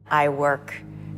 I work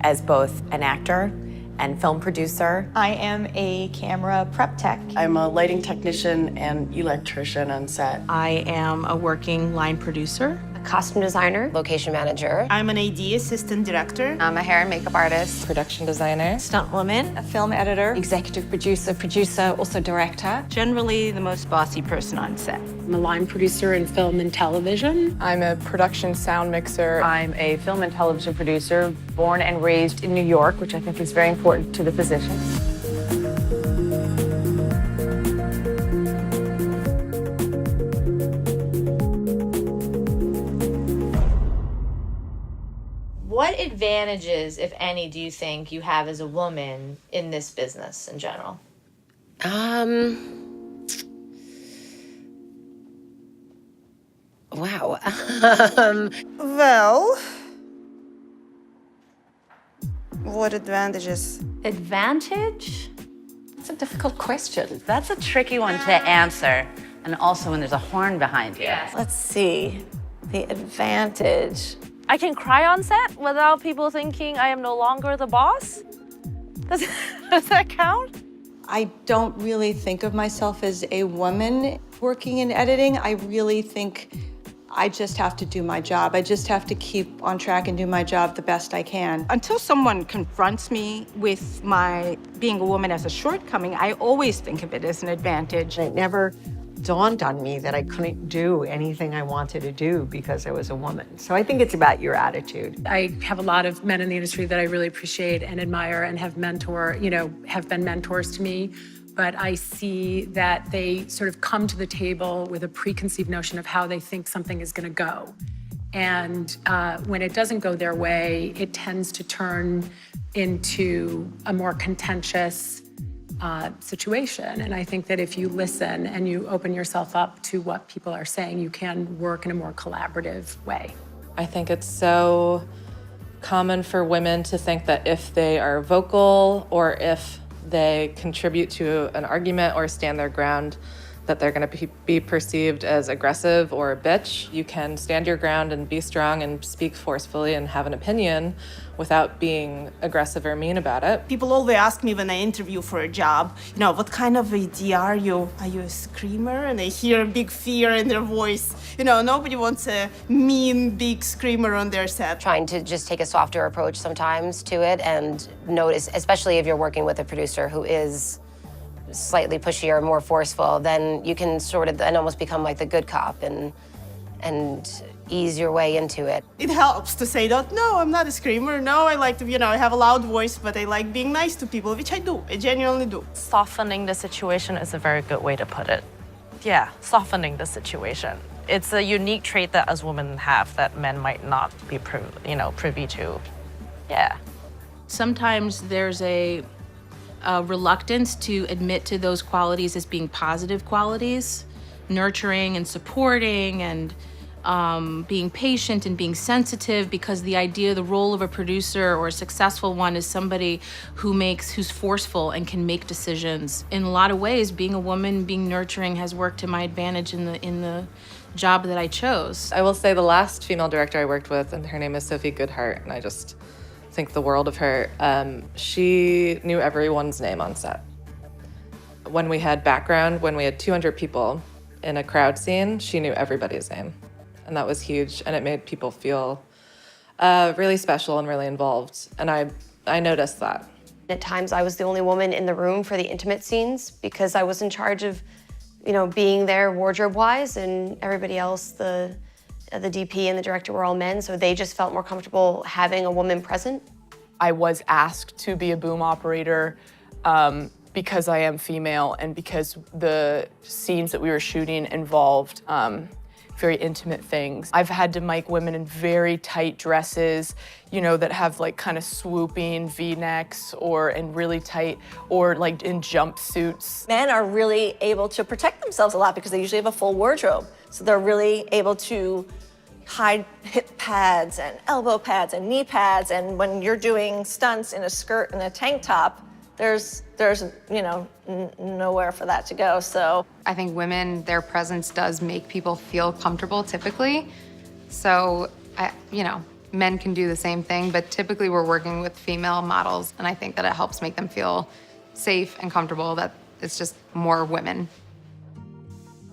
as both an actor and film producer. I am a camera prep tech. I'm a lighting technician and electrician on set. I am a working line producer. Costume designer, location manager. I'm an AD, assistant director. I'm a hair and makeup artist. Production designer. Stunt woman. A film editor. Executive producer, also director. Generally the most bossy person on set. I'm a line producer in film and television. I'm a production sound mixer. I'm a film and television producer, born and raised in New York, which I think is very important to the position. What advantages, if any, do you think you have as a woman in this business in general? Wow. Well, what advantages? Advantage? It's a difficult question. That's a tricky one to answer. And also when there's a horn behind you. Yes. Let's see. The advantage. I can cry on set without people thinking I am no longer the boss. Does that count? I don't really think of myself as a woman working in editing. I really think I just have to do my job. I just have to keep on track and do my job the best I can. Until someone confronts me with my being a woman as a shortcoming, I always think of it as an advantage. It never dawned on me that I couldn't do anything I wanted to do because I was a woman. So I think it's about your attitude. I have a lot of men in the industry that I really appreciate and admire and have been mentors to me. But I see that they sort of come to the table with a preconceived notion of how they think something is going to go. And when it doesn't go their way, it tends to turn into a more contentious situation. And I think that if you listen and you open yourself up to what people are saying, you can work in a more collaborative way. I think it's so common for women to think that if they are vocal or if they contribute to an argument or stand their ground, that they're going to be perceived as aggressive or a bitch. You can stand your ground and be strong and speak forcefully and have an opinion without being aggressive or mean about it. People always ask me when I interview for a job, what kind of AD are you? Are you a screamer? And I hear a big fear in their voice. Nobody wants a mean, big screamer on their set. Trying to just take a softer approach sometimes to it and notice, especially if you're working with a producer who is slightly pushier, more forceful, then you can sort of then almost become like the good cop and ease your way into it. It helps to say that, no, I'm not a screamer. No, I like to, I have a loud voice, but I like being nice to people, which I do. I genuinely do. Softening the situation is a very good way to put it. Yeah, softening the situation. It's a unique trait that us women have that men might not be privy to. Yeah. Sometimes there's a reluctance to admit to those qualities as being positive qualities, nurturing and supporting and being patient and being sensitive, because the role of a producer or a successful one is somebody who's forceful and can make decisions. In a lot of ways, being a woman, being nurturing has worked to my advantage in the job that I chose. I will say the last female director I worked with, and her name is Sophie Goodhart, and I just think the world of her. She knew everyone's name on set. When we had 200 people in a crowd scene, she knew everybody's name. And that was huge, and it made people feel really special and really involved. And I noticed that. At times I was the only woman in the room for the intimate scenes because I was in charge of, being there wardrobe-wise, and everybody else, the DP and the director were all men, so they just felt more comfortable having a woman present. I was asked to be a boom operator because I am female and because the scenes that we were shooting involved very intimate things. I've had to mic women in very tight dresses, that have like kind of swooping V-necks or in really tight, or like in jumpsuits. Men are really able to protect themselves a lot because they usually have a full wardrobe. So they're really able to hide hip pads and elbow pads and knee pads. And when you're doing stunts in a skirt and a tank top, there's nowhere for that to go. So I think women, their presence does make people feel comfortable typically. So, men can do the same thing, but typically we're working with female models, and I think that it helps make them feel safe and comfortable, that it's just more women.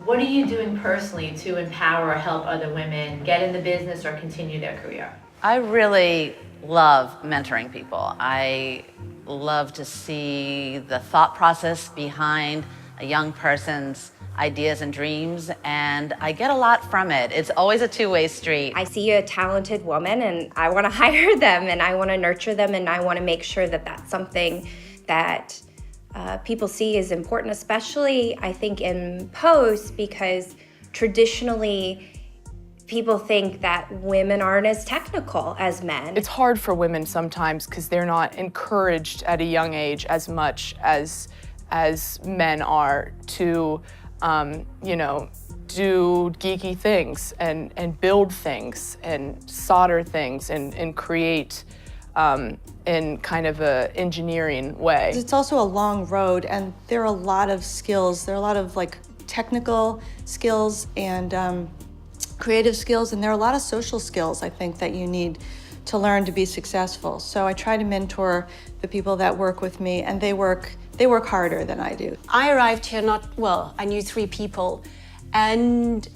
What are you doing personally to empower or help other women get in the business or continue their career? I really love mentoring people. I love to see the thought process behind a young person's ideas and dreams, and I get a lot from it. It's always a two-way street. I see a talented woman and I want to hire them and I want to nurture them and I want to make sure that that's something that people see is important, especially I think in post, because traditionally people think that women aren't as technical as men. It's hard for women sometimes because they're not encouraged at a young age as much as men are to, you know, do geeky things and build things and solder things and create in kind of a engineering way. It's also a long road, and there are a lot of skills. There are a lot of like technical skills and creative skills, and there are a lot of social skills, I think, that you need to learn to be successful. So I try to mentor the people that work with me, and they work harder than I do. I arrived here I knew 3 people, and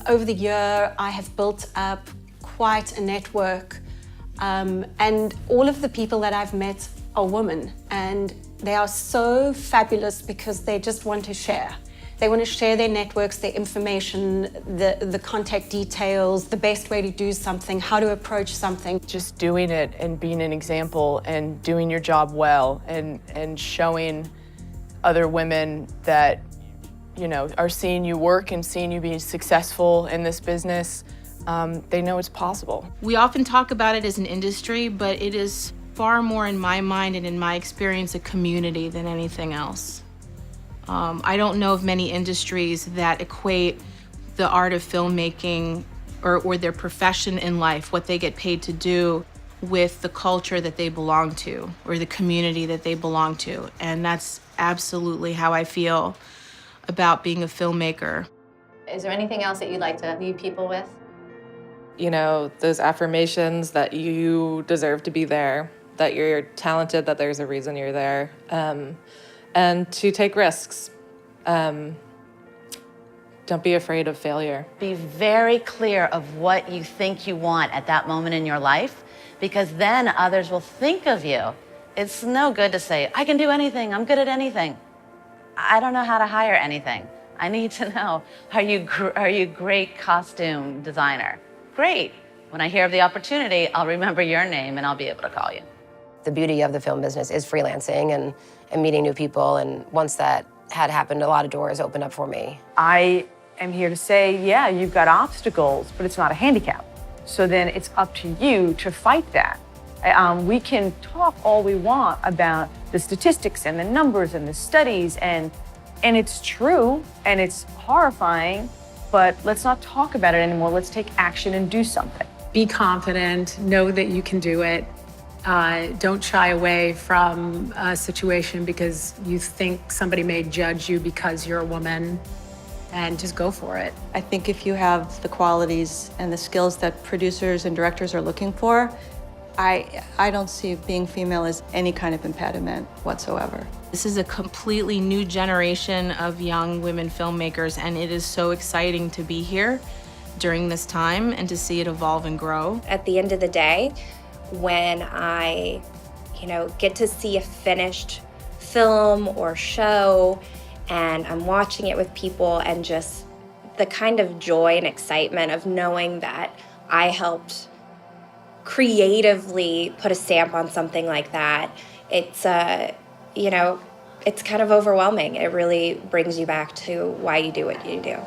over the year I have built up quite a network, and all of the people that I've met are women, and they are so fabulous because they just want to share. They want to share their networks, their information, the contact details, the best way to do something, how to approach something. Just doing it and being an example and doing your job well and showing other women that, you know, are seeing you work and seeing you be successful in this business, they know it's possible. We often talk about it as an industry, but it is far more, in my mind and in my experience, a community than anything else. I don't know of many industries that equate the art of filmmaking or their profession in life, what they get paid to do, with the culture that they belong to or the community that they belong to. And that's absolutely how I feel about being a filmmaker. Is there anything else that you'd like to leave people with? You know, those affirmations that you deserve to be there, that you're talented, that there's a reason you're there. And to take risks. Don't be afraid of failure. Be very clear of what you think you want at that moment in your life, because then others will think of you. It's no good to say, I can do anything, I'm good at anything. I don't know how to hire anything. I need to know, are you great costume designer? Great. When I hear of the opportunity, I'll remember your name and I'll be able to call you. The beauty of the film business is freelancing and meeting new people, and once that had happened, a lot of doors opened up for me. I am here to say, yeah, you've got obstacles, but it's not a handicap. So then it's up to you to fight that. We can talk all we want about the statistics and the numbers and the studies, and it's true and it's horrifying, but let's not talk about it anymore. Let's take action and do something. Be confident, know that you can do it. Don't shy away from a situation because you think somebody may judge you because you're a woman, and just go for it. I think if you have the qualities and the skills that producers and directors are looking for, I don't see being female as any kind of impediment whatsoever. This is a completely new generation of young women filmmakers, and it is so exciting to be here during this time and to see it evolve and grow. At the end of the day, when I, get to see a finished film or show and I'm watching it with people, and just the kind of joy and excitement of knowing that I helped creatively put a stamp on something like that, it's it's kind of overwhelming. It really brings you back to why you do what you do.